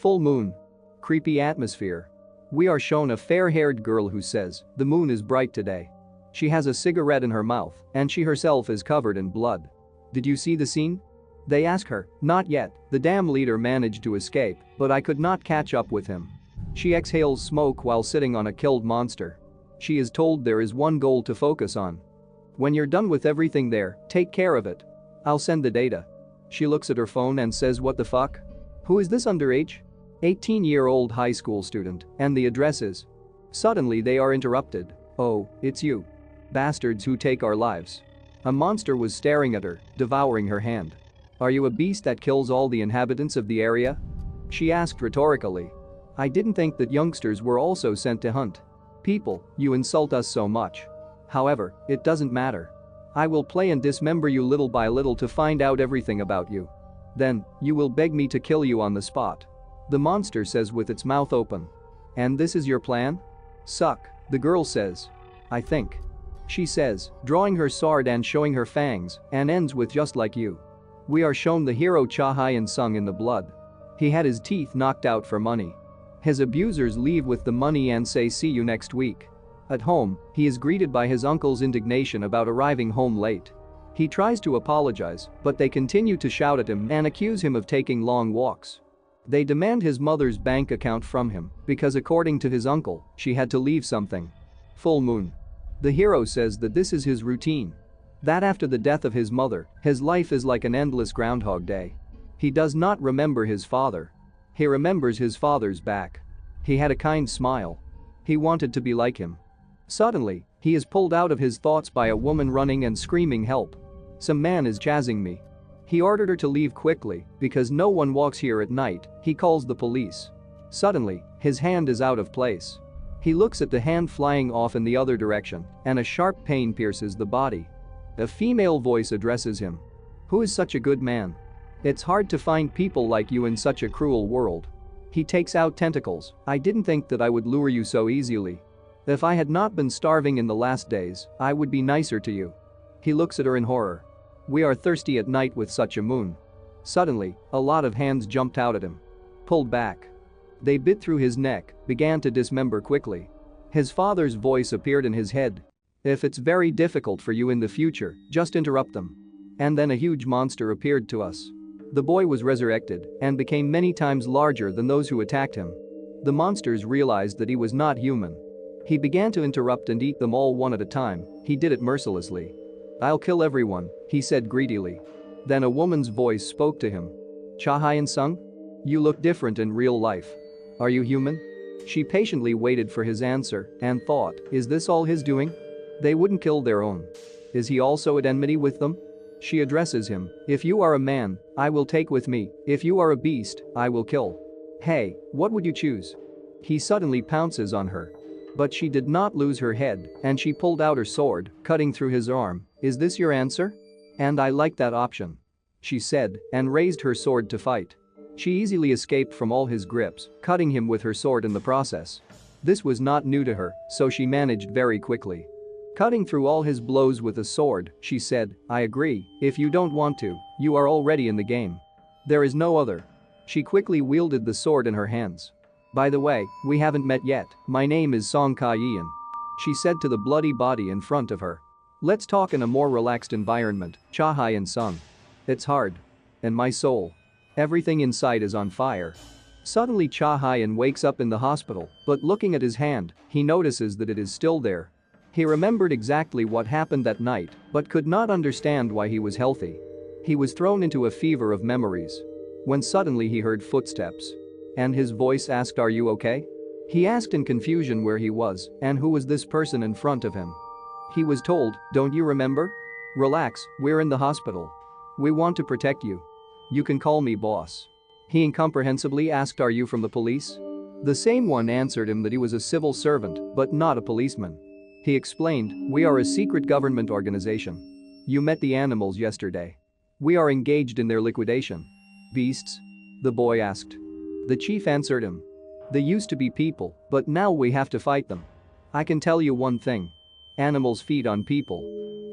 Full moon. Creepy atmosphere. We are shown a fair-haired girl who says, "The moon is bright today." She has a cigarette in her mouth, and she herself is covered in blood. Did you see the scene? They ask her, not yet, the damn leader managed to escape, but I could not catch up with him. She exhales smoke while sitting on a killed monster. She is told there is one goal to focus on. When you're done with everything there, take care of it. I'll send the data. She looks at her phone and says, what the fuck? Who is this underage? 18-year-old high school student, and the address is. Suddenly they are interrupted. Oh, it's you. Bastards who take our lives. A monster was staring at her, devouring her hand. Are you a beast that kills all the inhabitants of the area? She asked rhetorically. I didn't think that youngsters were also sent to hunt people. You insult us so much. However, it doesn't matter. I will play and dismember you little by little to find out everything about you. Then, you will beg me to kill you on the spot. The monster says with its mouth open. And this is your plan? Suck, the girl says. I think. She says, drawing her sword and showing her fangs, and ends with just like you. We are shown the hero Hyun Song in the blood. He had his teeth knocked out for money. His abusers leave with the money and say see you next week. At home, he is greeted by his uncle's indignation about arriving home late. He tries to apologize, but they continue to shout at him and accuse him of taking long walks. They demand his mother's bank account from him because according to his uncle, she had to leave something. Full moon. The hero says that this is his routine. That after the death of his mother, his life is like an endless Groundhog Day. He does not remember his father. He remembers his father's back. He had a kind smile. He wanted to be like him. Suddenly, he is pulled out of his thoughts by a woman running and screaming help. Some man is jazzing me. He ordered her to leave quickly because no one walks here at night. He calls the police. Suddenly, his hand is out of place. He looks at the hand flying off in the other direction, and a sharp pain pierces the body. A female voice addresses him. Who is such a good man? It's hard to find people like you in such a cruel world. He takes out tentacles. I didn't think that I would lure you so easily. If I had not been starving in the last days, I would be nicer to you. He looks at her in horror. We are thirsty at night with such a moon. Suddenly, a lot of hands jumped out at him. Pulled back. They bit through his neck, began to dismember quickly. His father's voice appeared in his head. If it's very difficult for you in the future, just interrupt them. And then a huge monster appeared to us. The boy was resurrected and became many times larger than those who attacked him. The monsters realized that he was not human. He began to interrupt and eat them all one at a time. He did it mercilessly. I'll kill everyone, he said greedily. Then a woman's voice spoke to him. Hyun Song? You look different in real life. Are you human? She patiently waited for his answer and thought, is this all his doing? They wouldn't kill their own. Is he also at enmity with them? She addresses him. If you are a man, I will take with me. If you are a beast, I will kill. Hey, what would you choose? He suddenly pounces on her. But she did not lose her head, and she pulled out her sword, cutting through his arm. Is this your answer? And I like that option. She said, and raised her sword to fight. She easily escaped from all his grips, cutting him with her sword in the process. This was not new to her, so she managed very quickly. Cutting through all his blows with a sword, she said, I agree, if you don't want to, you are already in the game. There is no other. She quickly wielded the sword in her hands. By the way, we haven't met yet, my name is Song Ha Yong. She said to the bloody body in front of her. Let's talk in a more relaxed environment, Hyun Song. It's hard. And my soul. Everything inside is on fire. Suddenly Hyun wakes up in the hospital, but looking at his hand, he notices that it is still there. He remembered exactly what happened that night, but could not understand why he was healthy. He was thrown into a fever of memories. When suddenly he heard footsteps. And his voice asked, are you okay? He asked in confusion where he was and who was this person in front of him. He was told, don't you remember? Relax, we're in the hospital. We want to protect you. You can call me boss. He incomprehensibly asked, are you from the police? The same one answered him that he was a civil servant, but not a policeman. He explained, we are a secret government organization. You met the animals yesterday. We are engaged in their liquidation. Beasts? The boy asked. The chief answered him. They used to be people, but now we have to fight them. I can tell you one thing. Animals feed on people.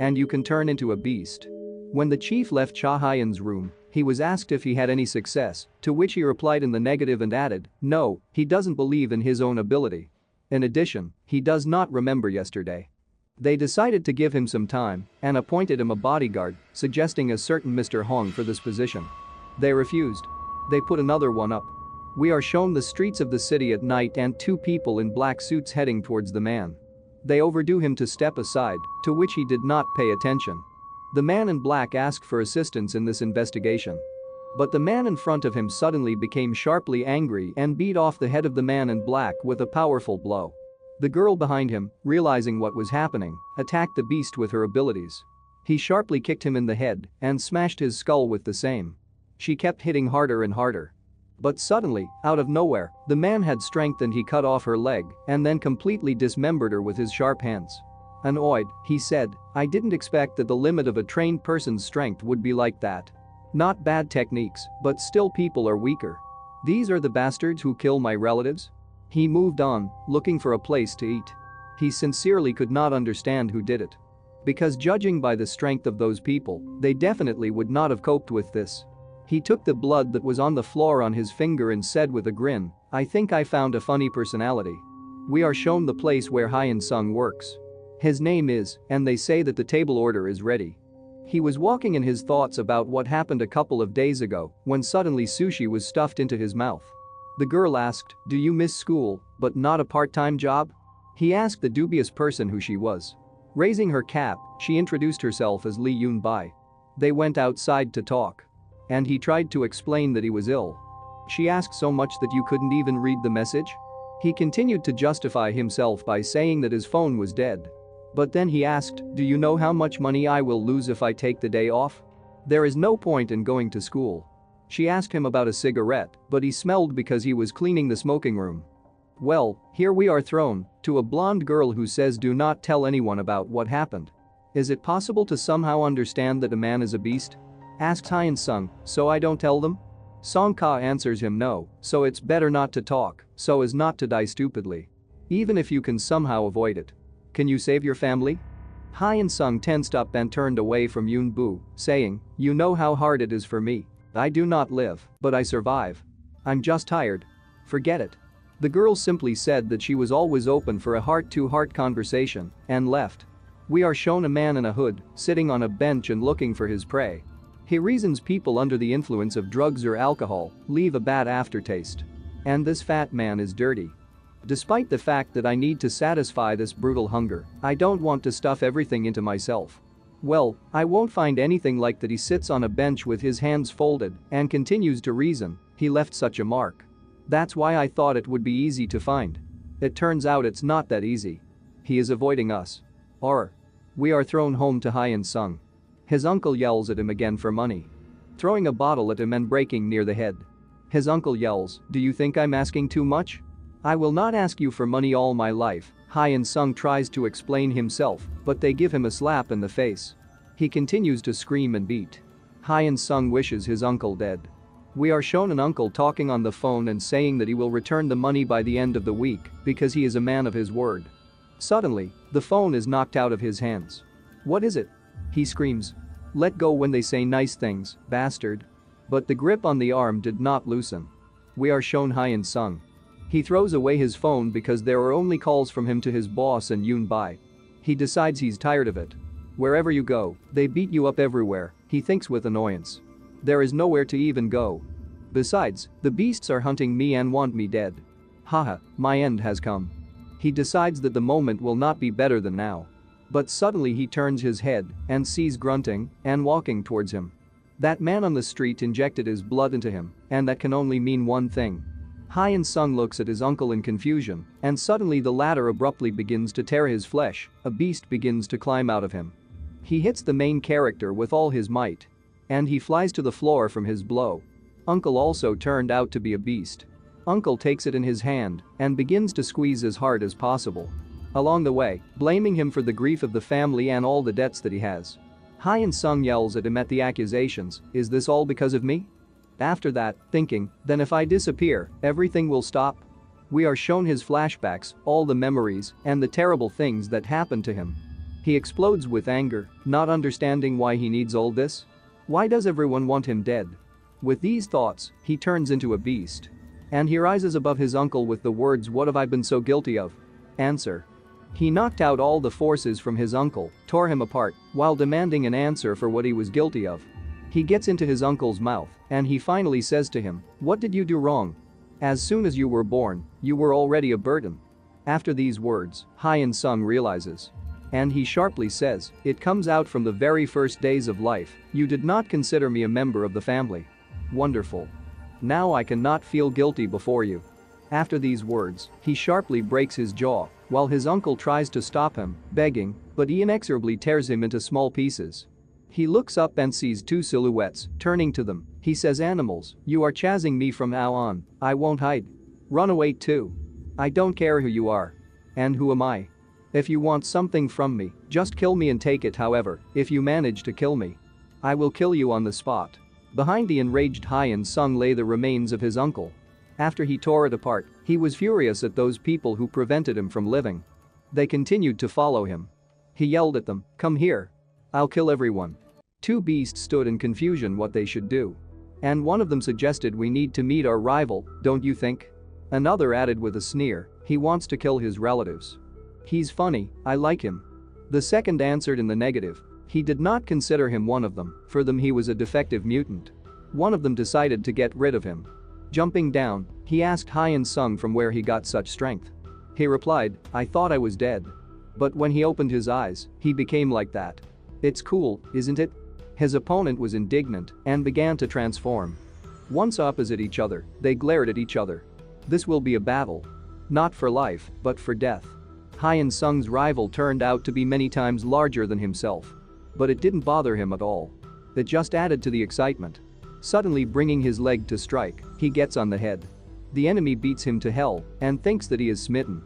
And you can turn into a beast. When the chief left Hyun's room, He was asked if he had any success, to which he replied in the negative and added, no, he doesn't believe in his own ability. In addition, he does not remember yesterday. They decided to give him some time and appointed him a bodyguard, suggesting a certain Mr. Hong for this position. They refused. They put another one up. We are shown the streets of the city at night and two people in black suits heading towards the man. They overdo him to step aside, to which he did not pay attention. The man in black asked for assistance in this investigation. But the man in front of him suddenly became sharply angry and beat off the head of the man in black with a powerful blow. The girl behind him, realizing what was happening, attacked the beast with her abilities. He sharply kicked him in the head and smashed his skull with the same. She kept hitting harder and harder. But suddenly, out of nowhere, the man had strength and he cut off her leg and then completely dismembered her with his sharp hands. Annoyed, he said, I didn't expect that the limit of a trained person's strength would be like that. Not bad techniques, but still people are weaker. These are the bastards who kill my relatives? He moved on, looking for a place to eat. He sincerely could not understand who did it. Because judging by the strength of those people, they definitely would not have coped with this. He took the blood that was on the floor on his finger and said with a grin, I think I found a funny personality. We are shown the place where Hyun Song works. His name is, and they say that the table order is ready. He was walking in his thoughts about what happened a couple of days ago when suddenly sushi was stuffed into his mouth. The girl asked, do you miss school, but not a part-time job? He asked the dubious person who she was. Raising her cap, she introduced herself as Lee Yun-bai. They went outside to talk. And he tried to explain that he was ill. She asked so much that you couldn't even read the message? He continued to justify himself by saying that his phone was dead. But then he asked, do you know how much money I will lose if I take the day off? There is no point in going to school. She asked him about a cigarette, but he smelled because he was cleaning the smoking room. Well, here we are thrown to a blonde girl who says do not tell anyone about what happened. Is it possible to somehow understand that a man is a beast? Asks Hyun Song, so I don't tell them? Song Ka answers him no, so it's better not to talk, so as not to die stupidly. Even if you can somehow avoid it. Can you save your family? Hyun Song tensed up and turned away from Yoon Bu, saying, you know how hard it is for me. I do not live, but I survive. I'm just tired. Forget it. The girl simply said that she was always open for a heart-to-heart conversation and left. We are shown a man in a hood, sitting on a bench and looking for his prey. He reasons people under the influence of drugs or alcohol leave a bad aftertaste. And this fat man is dirty. Despite the fact that I need to satisfy this brutal hunger, I don't want to stuff everything into myself. Well, I won't find anything like that. He sits on a bench with his hands folded and continues to reason, he left such a mark. That's why I thought it would be easy to find. It turns out it's not that easy. He is avoiding us. Or. We are thrown home to Hyun Song. His uncle yells at him again for money. Throwing a bottle at him and breaking near the head. His uncle yells, do you think I'm asking too much? I will not ask you for money all my life. Hyun Song tries to explain himself, but they give him a slap in the face. He continues to scream and beat. Hyun Song wishes his uncle dead. We are shown an uncle talking on the phone and saying that he will return the money by the end of the week because he is a man of his word. Suddenly, the phone is knocked out of his hands. What is it? He screams. Let go when they say nice things, bastard. But the grip on the arm did not loosen. We are shown Hyun Song. He throws away his phone because there are only calls from him to his boss and Yoon Bai. He decides he's tired of it. Wherever you go, they beat you up everywhere, he thinks with annoyance. There is nowhere to even go. Besides, the beasts are hunting me and want me dead. Haha, my end has come. He decides that the moment will not be better than now. But suddenly he turns his head and sees grunting and walking towards him. That man on the street injected his blood into him, and that can only mean one thing. Hyun Sung looks at his uncle in confusion, and suddenly the latter abruptly begins to tear his flesh, a beast begins to climb out of him. He hits the main character with all his might. And he flies to the floor from his blow. Uncle also turned out to be a beast. Uncle takes it in his hand and begins to squeeze as hard as possible. Along the way, blaming him for the grief of the family and all the debts that he has. Hyun Sung yells at him at the accusations, is this all because of me? After that, thinking, then if I disappear, everything will stop. We are shown his flashbacks, all the memories, and the terrible things that happened to him. He explodes with anger, not understanding why he needs all this. Why does everyone want him dead? With these thoughts, he turns into a beast. And he rises above his uncle with the words, "What have I been so guilty of?" Answer. He knocked out all the forces from his uncle, tore him apart, while demanding an answer for what he was guilty of. He gets into his uncle's mouth, and he finally says to him, "What did you do wrong? As soon as you were born, you were already a burden." After these words, Hyun Song realizes. And he sharply says, "It comes out from the very first days of life, you did not consider me a member of the family. Wonderful. Now I cannot feel guilty before you." After these words, he sharply breaks his jaw, while his uncle tries to stop him, begging, but he inexorably tears him into small pieces. He looks up and sees two silhouettes, turning to them, he says, "Animals, you are chasing me from now on, I won't hide. Run away too. I don't care who you are. And who am I? If you want something from me, just kill me and take it. However, if you manage to kill me, I will kill you on the spot." Behind the enraged Hyun Sung lay the remains of his uncle. After he tore it apart, he was furious at those people who prevented him from living. They continued to follow him. He yelled at them, "Come here. I'll kill everyone." Two beasts stood in confusion what they should do. And one of them suggested, "We need to meet our rival, don't you think?" Another added with a sneer, "He wants to kill his relatives. He's funny, I like him." The second answered in the negative. He did not consider him one of them, for them he was a defective mutant. One of them decided to get rid of him. Jumping down, he asked Hyun Sung from where he got such strength. He replied, "I thought I was dead. But when he opened his eyes, he became like that. It's cool, isn't it?" His opponent was indignant and began to transform. Once opposite each other, they glared at each other. This will be a battle. Not for life, but for death. Hyun Sung's rival turned out to be many times larger than himself. But it didn't bother him at all. It just added to the excitement. Suddenly bringing his leg to strike, he gets on the head. The enemy beats him to hell and thinks that he is smitten.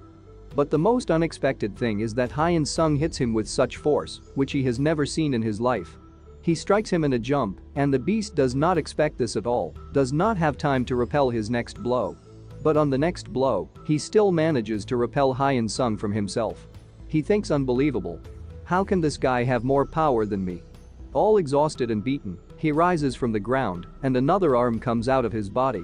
But the most unexpected thing is that Hyun Sung hits him with such force, which he has never seen in his life. He strikes him in a jump, and the beast does not expect this at all, does not have time to repel his next blow. But on the next blow, he still manages to repel Hyun Sung from himself. He thinks, unbelievable. How can this guy have more power than me? All exhausted and beaten, he rises from the ground, and another arm comes out of his body.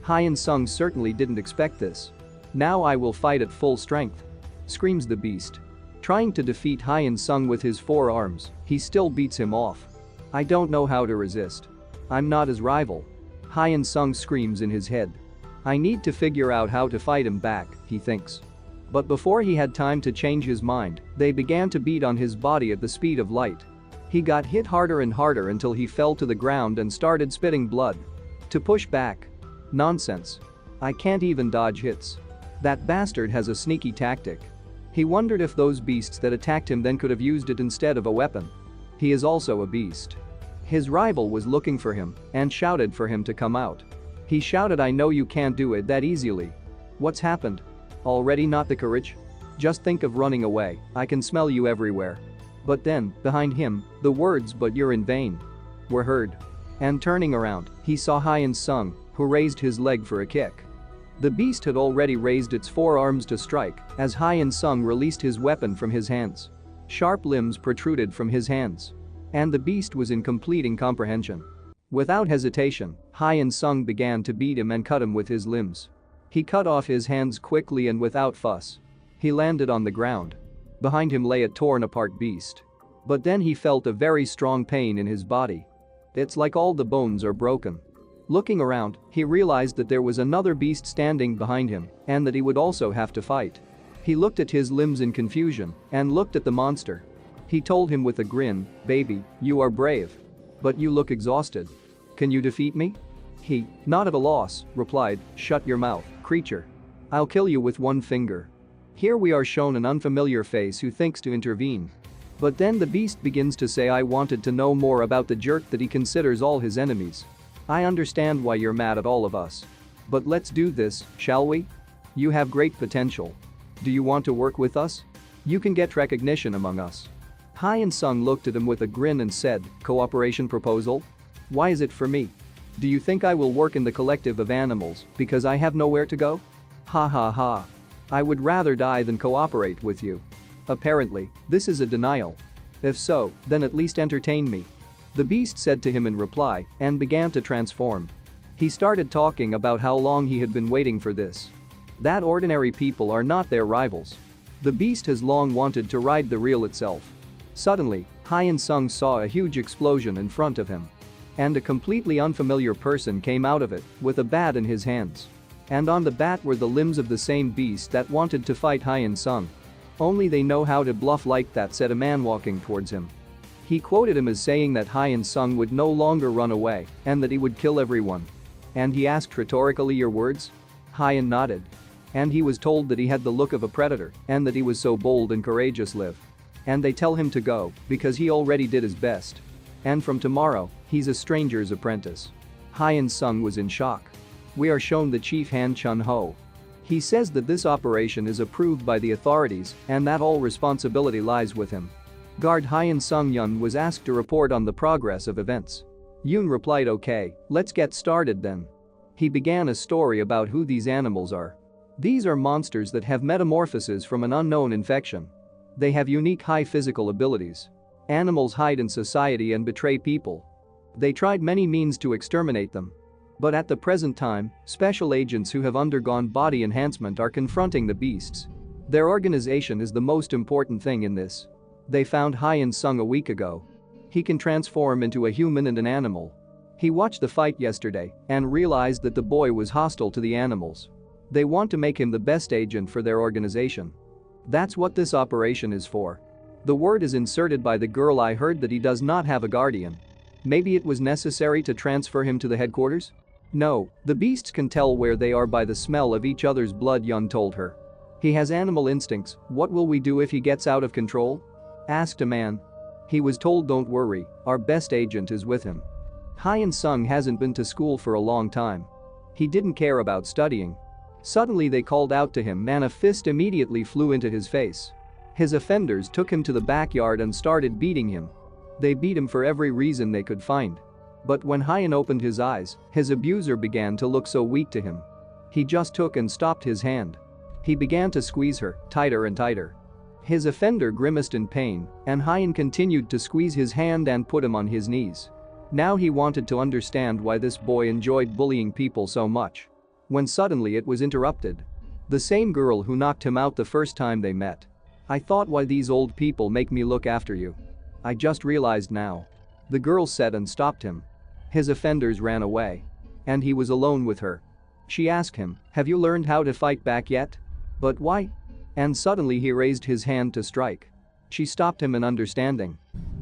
Hyun Sung certainly didn't expect this. "Now I will fight at full strength," screams the beast. Trying to defeat Hyun Sung with his four arms, he still beats him off. "I don't know how to resist. I'm not his rival," Hyun Sung screams in his head. "I need to figure out how to fight him back," he thinks. But before he had time to change his mind, they began to beat on his body at the speed of light. He got hit harder and harder until he fell to the ground and started spitting blood. To push back? Nonsense. I can't even dodge hits. That bastard has a sneaky tactic. He wondered if those beasts that attacked him then could have used it instead of a weapon. He is also a beast. His rival was looking for him and shouted for him to come out. He shouted, "I know you can't do it that easily." What's happened? Already not the courage? Just think of running away, I can smell you everywhere. But then, behind him, the words "but you're in vain" were heard. And turning around, he saw Hyun Sung, who raised his leg for a kick. The beast had already raised its forearms to strike as Hyun Sung released his weapon from his hands. Sharp limbs protruded from his hands. And the beast was in complete incomprehension. Without hesitation, Hyun Sung began to beat him and cut him with his limbs. He cut off his hands quickly and without fuss. He landed on the ground. Behind him lay a torn apart beast. But then he felt a very strong pain in his body. It's like all the bones are broken. Looking around, he realized that there was another beast standing behind him and that he would also have to fight. He looked at his limbs in confusion and looked at the monster. He told him with a grin, "Baby, you are brave. But you look exhausted. Can you defeat me?" He, not at a loss, replied, "Shut your mouth, creature. I'll kill you with one finger." Here we are shown an unfamiliar face who thinks to intervene. But then the beast begins to say, "I wanted to know more about the jerk that he considers all his enemies. I understand why you're mad at all of us. But let's do this, shall we? You have great potential. Do you want to work with us? You can get recognition among us." Hyun Sung looked at him with a grin and said, "Cooperation proposal? Why is it for me? Do you think I will work in the collective of animals because I have nowhere to go? Ha ha ha. I would rather die than cooperate with you." Apparently, this is a denial. If so, then at least entertain me. The beast said to him in reply and began to transform. He started talking about how long he had been waiting for this. That ordinary people are not their rivals. The beast has long wanted to ride the reel itself. Suddenly, Hyun Song saw a huge explosion in front of him. And a completely unfamiliar person came out of it with a bat in his hands. And on the bat were the limbs of the same beast that wanted to fight Hyun Song. Only they know how to bluff like that, said a man walking towards him. He quoted him as saying that Hyun Song would no longer run away and that he would kill everyone. And he asked rhetorically, your words? Hyun nodded. And he was told that he had the look of a predator and that he was so bold and courageous. Live. And they tell him to go because he already did his best. And from tomorrow, he's a stranger's apprentice. Hyun Sung was in shock. We are shown the chief Han Chun-ho. He says that this operation is approved by the authorities and that all responsibility lies with him. Guard Hyun Sung-yun was asked to report on the progress of events. Yoon replied, okay, let's get started then. He began a story about who these animals are. These are monsters that have metamorphoses from an unknown infection. They have unique high physical abilities. Animals hide in society and betray people. They tried many means to exterminate them. But at the present time, special agents who have undergone body enhancement are confronting the beasts. Their organization is the most important thing in this. They found Hyun Sung a week ago. He can transform into a human and an animal. He watched the fight yesterday and realized that the boy was hostile to the animals. They want to make him the best agent for their organization. That's what this operation is for. The word is inserted by the girl. I heard that he does not have a guardian. Maybe it was necessary to transfer him to the headquarters? No, the beasts can tell where they are by the smell of each other's blood, Yun told her. He has animal instincts. What will we do if he gets out of control? Asked a man. He was told, don't worry, our best agent is with him. Hyun Sung hasn't been to school for a long time. He didn't care about studying. Suddenly they called out to him and a fist immediately flew into his face. His offenders took him to the backyard and started beating him. They beat him for every reason they could find. But when Hyun opened his eyes, his abuser began to look so weak to him. He just took and stopped his hand. He began to squeeze her, tighter and tighter. His offender grimaced in pain, and Hyun continued to squeeze his hand and put him on his knees. Now he wanted to understand why this boy enjoyed bullying people so much. When suddenly it was interrupted. The same girl who knocked him out the first time they met. I thought, why these old people make me look after you. I just realized now. The girl said and stopped him. His offenders ran away. And he was alone with her. She asked him, have you learned how to fight back yet? But why? And suddenly he raised his hand to strike. She stopped him in understanding.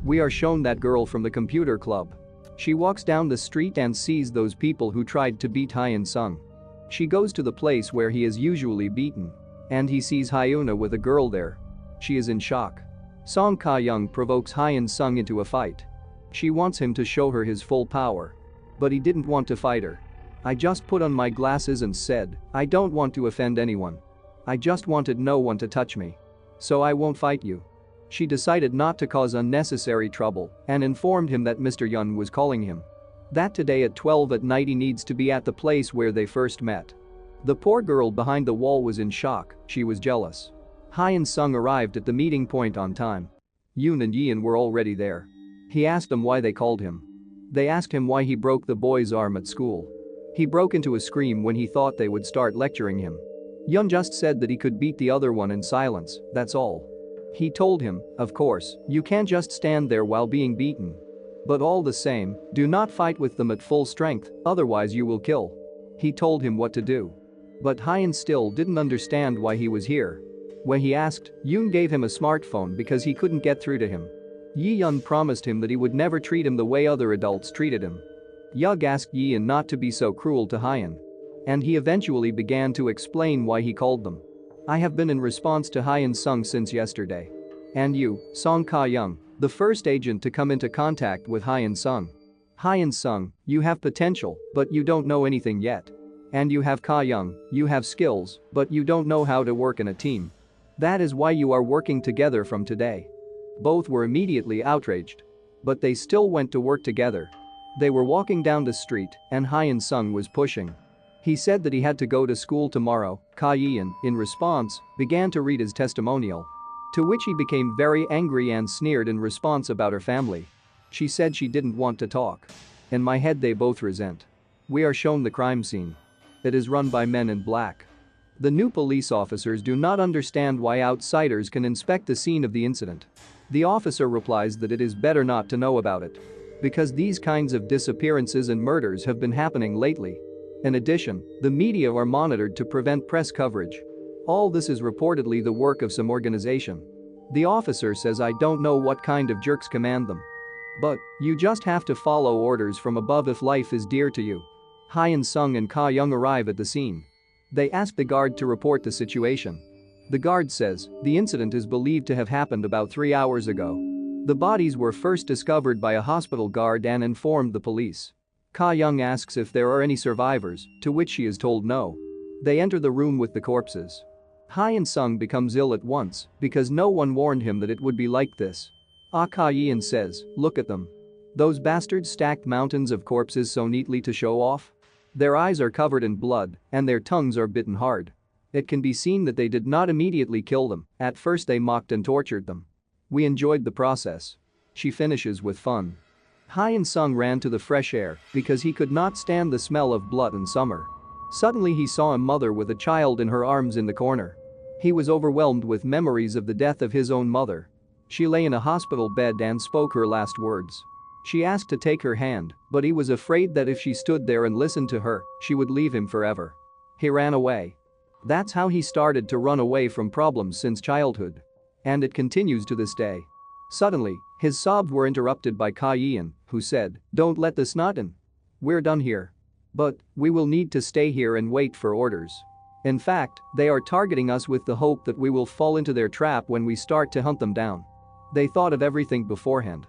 We are shown that girl from the computer club. She walks down the street and sees those people who tried to beat Hyun Sung. She goes to the place where he is usually beaten. And he sees Hyuna with a girl there. She is in shock. Song Ha Yong provokes Hyun Sung into a fight. She wants him to show her his full power. But he didn't want to fight her. I just put on my glasses and said, I don't want to offend anyone. I just wanted no one to touch me. So I won't fight you. She decided not to cause unnecessary trouble and informed him that Mr. Yun was calling him. That today at 12 at night he needs to be at the place where they first met. The poor girl behind the wall was in shock, she was jealous. Hyun Sung arrived at the meeting point on time. Yoon and Yeon were already there. He asked them why they called him. They asked him why he broke the boy's arm at school. He broke into a scream when he thought they would start lecturing him. Yun just said that he could beat the other one in silence, that's all. He told him, of course, you can't just stand there while being beaten. But all the same, do not fight with them at full strength, otherwise you will kill. He told him what to do. But Hyun still didn't understand why he was here. When he asked, Yoon gave him a smartphone because he couldn't get through to him. Yi-yeon promised him that he would never treat him the way other adults treated him. Yug asked Yi-yeon not to be so cruel to Hyun. And he eventually began to explain why he called them. I have been in response to Hyun Sung since yesterday. And you, Song Ha Yong, the first agent to come into contact with Hyun Sung. Hyun Sung, you have potential, but you don't know anything yet. And you have Ka Young, you have skills, but you don't know how to work in a team. That is why you are working together from today. Both were immediately outraged. But they still went to work together. They were walking down the street, and Hyun Sung was pushing. He said that he had to go to school tomorrow. Ka Yeon, in response, began to read his testimonial. To which he became very angry and sneered in response about her family. She said she didn't want to talk. In my head they both resent. We are shown the crime scene. It is run by men in black. The new police officers do not understand why outsiders can inspect the scene of the incident. The officer replies that it is better not to know about it. Because these kinds of disappearances and murders have been happening lately. In addition, the media are monitored to prevent press coverage. All this is reportedly the work of some organization. The officer says I don't know what kind of jerks command them. But, you just have to follow orders from above if life is dear to you. Hyun Song and Ha Yong arrive at the scene. They ask the guard to report the situation. The guard says, the incident is believed to have happened about 3 hours ago. The bodies were first discovered by a hospital guard and informed the police. Ha Yong asks if there are any survivors, to which she is told no. They enter the room with the corpses. Hyun Song becomes ill at once because no one warned him that it would be like this. Ah Yin says, look at them. Those bastards stacked mountains of corpses so neatly to show off. Their eyes are covered in blood and their tongues are bitten hard. It can be seen that they did not immediately kill them, at first they mocked and tortured them. We enjoyed the process. She finishes with fun. Hyun Sung ran to the fresh air because he could not stand the smell of blood in summer. Suddenly he saw a mother with a child in her arms in the corner. He was overwhelmed with memories of the death of his own mother. She lay in a hospital bed and spoke her last words. She asked to take her hand, but he was afraid that if she stood there and listened to her, she would leave him forever. He ran away. That's how he started to run away from problems since childhood. And it continues to this day. Suddenly, his sobs were interrupted by Ka Yin, who said, don't let the snot in. We're done here. But, we will need to stay here and wait for orders. In fact, they are targeting us with the hope that we will fall into their trap when we start to hunt them down. They thought of everything beforehand.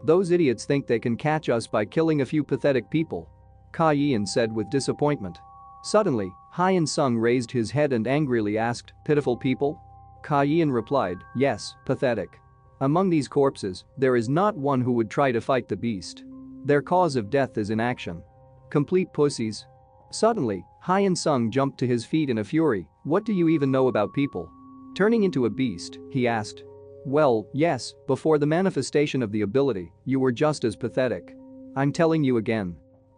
Those idiots think they can catch us by killing a few pathetic people. Ka Yin said with disappointment. Suddenly, Hyun Sung raised his head and angrily asked, pitiful people? Ka Yin replied, yes, pathetic. Among these corpses, there is not one who would try to fight the beast. Their cause of death is inaction. Complete pussies. Suddenly, Hyun Sung jumped to his feet in a fury. What do you even know about people? Turning into a beast, he asked. Well, yes, before the manifestation of the ability, you were just as pathetic. I'm telling you again.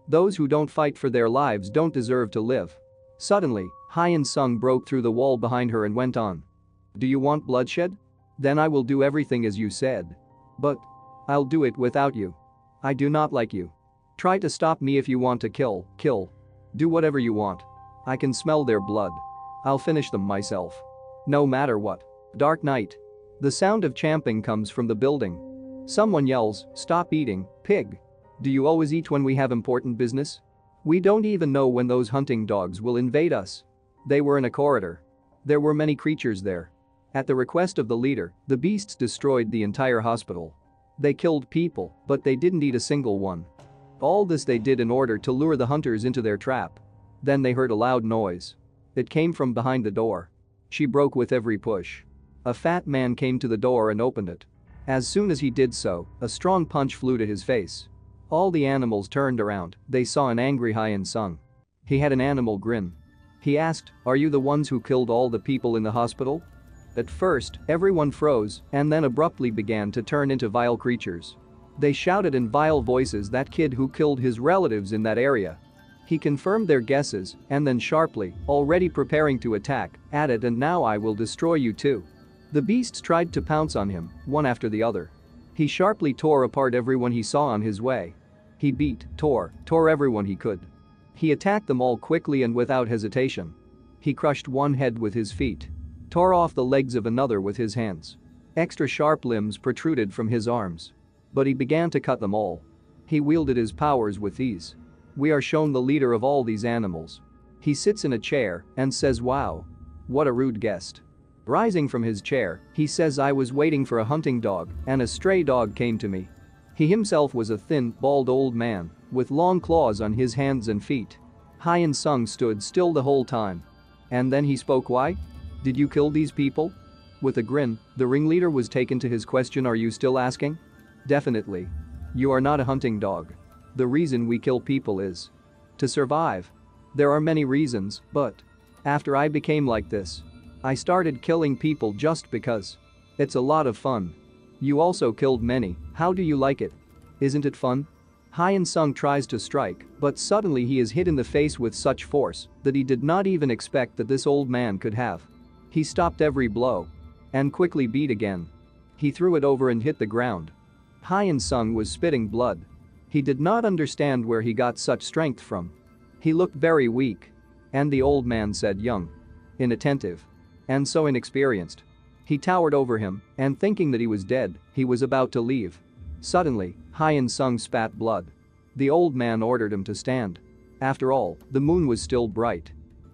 Those who don't fight for their lives don't deserve to live. Suddenly, Hyun Sung broke through the wall behind her and went on. Do you want bloodshed? Then I will do everything as you said. But I'll do it without you. I do not like you. Try to stop me if you want to kill. Do whatever you want. I can smell their blood. I'll finish them myself. No matter what. Dark night. The sound of champing comes from the building. Someone yells, stop eating, pig. Do you always eat when we have important business? We don't even know when those hunting dogs will invade us. They were in a corridor. There were many creatures there. At the request of the leader, the beasts destroyed the entire hospital. They killed people, but they didn't eat a single one. All this they did in order to lure the hunters into their trap. Then they heard a loud noise. It came from behind the door. She broke with every push. A fat man came to the door and opened it. As soon as he did so, a strong punch flew to his face. All the animals turned around, they saw an angry Hyun Sung. He had an animal grin. He asked, are you the ones who killed all the people in the hospital? At first, everyone froze and then abruptly began to turn into vile creatures. They shouted in vile voices that kid who killed his relatives in that area. He confirmed their guesses and then sharply, already preparing to attack, added and now I will destroy you too. The beasts tried to pounce on him, one after the other. He sharply tore apart everyone he saw on his way. He beat, tore everyone he could. He attacked them all quickly and without hesitation. He crushed one head with his feet. Tore off the legs of another with his hands. Extra sharp limbs protruded from his arms. But he began to cut them all. He wielded his powers with ease. We are shown the leader of all these animals. He sits in a chair and says wow. What a rude guest. Rising from his chair, he says I was waiting for a hunting dog and a stray dog came to me. He himself was a thin, bald old man with long claws on his hands and feet. Hyun Sung stood still the whole time. And then he spoke why? Did you kill these people? With a grin, the ringleader was taken to his question are you still asking? Definitely. You are not a hunting dog. The reason we kill people is to survive. There are many reasons, but after I became like this, I started killing people just because. It's a lot of fun. You also killed many, how do you like it? Isn't it fun? Hyun Song tries to strike, but suddenly he is hit in the face with such force that he did not even expect that this old man could have. He stopped every blow and quickly beat again. He threw it over and hit the ground. Hyun Song was spitting blood. He did not understand where he got such strength from. He looked very weak. And the old man said young, inattentive, and so inexperienced. He towered over him, and thinking that he was dead, he was about to leave. Suddenly, Hyun Sung spat blood. The old man ordered him to stand. After all, the moon was still bright.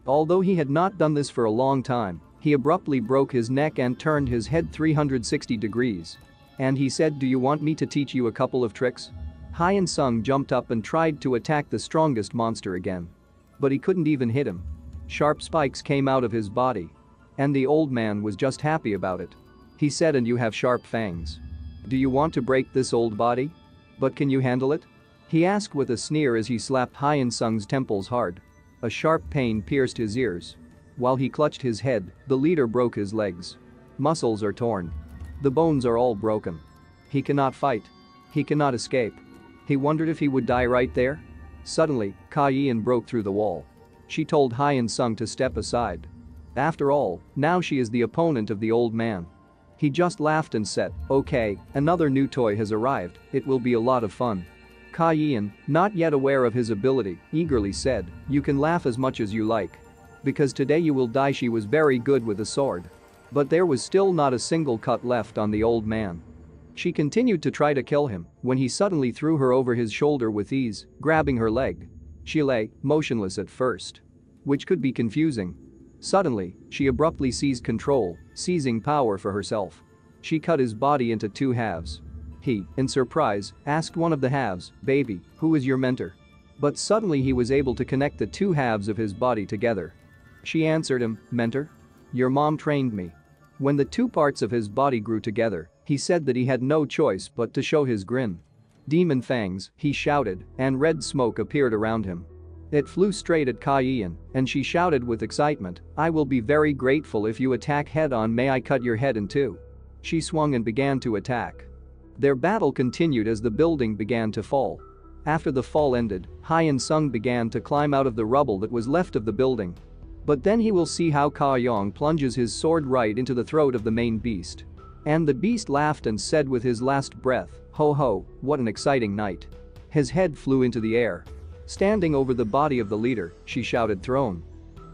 Although he had not done this for a long time, he abruptly broke his neck and turned his head 360 degrees. And he said, "Do you want me to teach you a couple of tricks?" Hyun Sung jumped up and tried to attack the strongest monster again. But he couldn't even hit him. Sharp spikes came out of his body. And the old man was just happy about it. He said, "And you have sharp fangs. Do you want to break this old body? But can you handle it?" He asked with a sneer as he slapped Hyun Sung's temples hard. A sharp pain pierced his ears. While he clutched his head, the leader broke his legs. Muscles are torn. The bones are all broken. He cannot fight. He cannot escape. He wondered if he would die right there. Suddenly, Ka Yeon broke through the wall. She told Hyun Sung to step aside. After all, now she is the opponent of the old man. He just laughed and said, "Okay, another new toy has arrived, it will be a lot of fun." Ka Yeon, not yet aware of his ability, eagerly said, "You can laugh as much as you like. Because today you will die." She was very good with a sword. But there was still not a single cut left on the old man. She continued to try to kill him when he suddenly threw her over his shoulder with ease, grabbing her leg. She lay, motionless at first. Which could be confusing. Suddenly, she abruptly seized control, seizing power for herself. She cut his body into two halves. He, in surprise, asked one of the halves, "Baby, who is your mentor?" But suddenly he was able to connect the two halves of his body together. She answered him, "Mentor? Your mom trained me." When the two parts of his body grew together, he said that he had no choice but to show his grin. "Demon fangs," he shouted, and red smoke appeared around him. It flew straight at Ka Yeon, and she shouted with excitement, "I will be very grateful if you attack head-on. May I cut your head in two?" She swung and began to attack. Their battle continued as the building began to fall. After the fall ended, Hyun Sung began to climb out of the rubble that was left of the building. But then he will see how Ka Yong plunges his sword right into the throat of the main beast. And the beast laughed and said with his last breath, "Ho ho, what an exciting night." His head flew into the air. Standing over the body of the leader, she shouted, "Throne."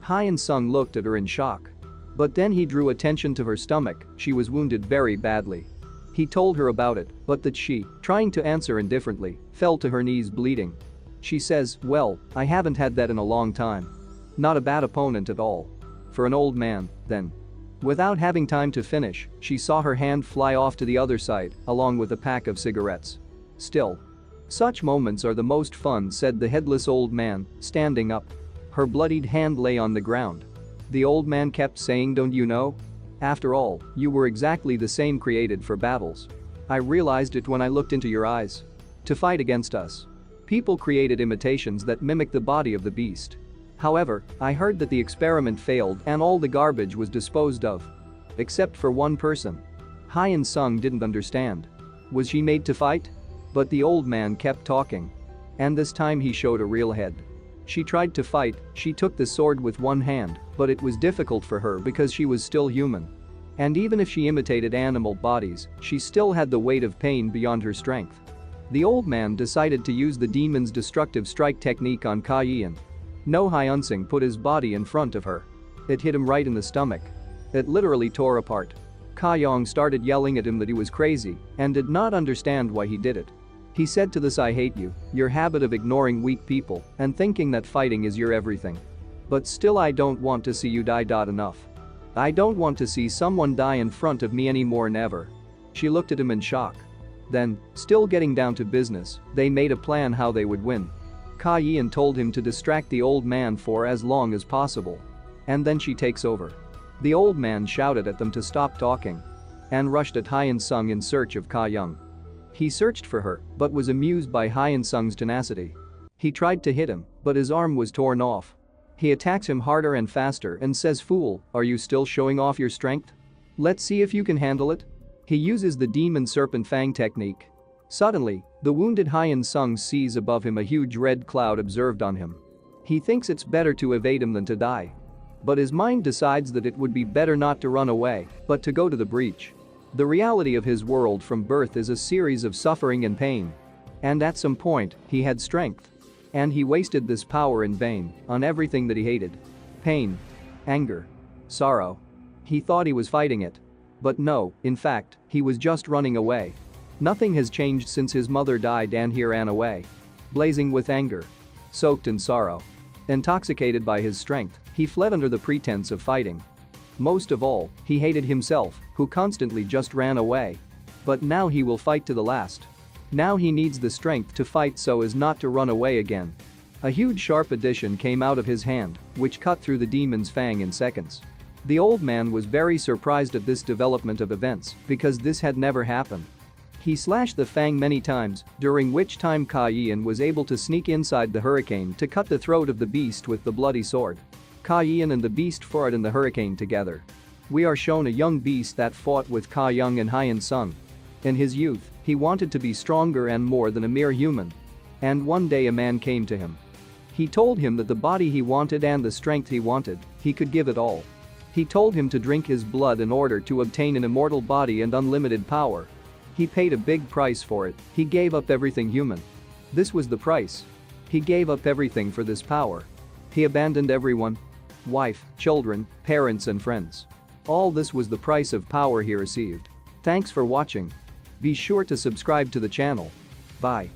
Hyun Sung looked at her in shock. But then he drew attention to her stomach. She was wounded very badly. He told her about it, but that she, trying to answer indifferently, fell to her knees bleeding. She says, "Well, I haven't had that in a long time." Not a bad opponent at all. For an old man, then. Without having time to finish, she saw her hand fly off to the other side, along with a pack of cigarettes. Still. Such moments are the most fun, said the headless old man, standing up. Her bloodied hand lay on the ground. The old man kept saying, "Don't you know? After all, you were exactly the same created for battles. I realized it when I looked into your eyes. To fight against us. People created imitations that mimic the body of the beast. However, I heard that the experiment failed and all the garbage was disposed of. Except for one person." Hyun Sung didn't understand. Was she made to fight? But the old man kept talking. And this time he showed a real head. She tried to fight, she took the sword with one hand, but it was difficult for her because she was still human. And even if she imitated animal bodies, she still had the weight of pain beyond her strength. The old man decided to use the demon's destructive strike technique on Ka Yeon. No, Hyun Sung put his body in front of her. It hit him right in the stomach. It literally tore apart. Ka Yong started yelling at him that he was crazy and did not understand why he did it. He said to this, "I hate you, your habit of ignoring weak people and thinking that fighting is your everything. But still I don't want to see you die. Enough. I don't want to see someone die in front of me anymore, never." She looked at him in shock. Then, still getting down to business, they made a plan how they would win. Ka Yeon told him to distract the old man for as long as possible. And then she takes over. The old man shouted at them to stop talking and rushed at Hyun Sung in search of Ka Young. He searched for her, but was amused by Hyun Sung's tenacity. He tried to hit him, but his arm was torn off. He attacks him harder and faster and says, "Fool, are you still showing off your strength? Let's see if you can handle it." He uses the demon serpent fang technique. Suddenly, The wounded Hyun Song sees above him a huge red cloud observed on him. He thinks it's better to evade him than to die. But his mind decides that it would be better not to run away, but to go to the breach. The reality of his world from birth is a series of suffering and pain. And at some point, he had strength. And he wasted this power in vain, on everything that he hated. Pain. Anger. Sorrow. He thought he was fighting it. But no, in fact, he was just running away. Nothing has changed since his mother died and he ran away. Blazing with anger. Soaked in sorrow. Intoxicated by his strength, he fled under the pretense of fighting. Most of all, he hated himself, who constantly just ran away. But now he will fight to the last. Now he needs the strength to fight so as not to run away again. A huge sharp addition came out of his hand, which cut through the demon's fang in seconds. The old man was very surprised at this development of events because this had never happened. He slashed the fang many times, during which time Ka Yian was able to sneak inside the hurricane to cut the throat of the beast with the bloody sword. Ka Yian and the beast fought in the hurricane together. We are shown a young beast that fought with Ka Young and Hyun Song. In his youth, he wanted to be stronger and more than a mere human. And one day a man came to him. He told him that the body he wanted and the strength he wanted, he could give it all. He told him to drink his blood in order to obtain an immortal body and unlimited power. He paid a big price for it, he gave up everything human. This was the price. He gave up everything for this power. He abandoned everyone. Wife, children, parents and friends. All this was the price of power he received. Thanks for watching. Be sure to subscribe to the channel. Bye.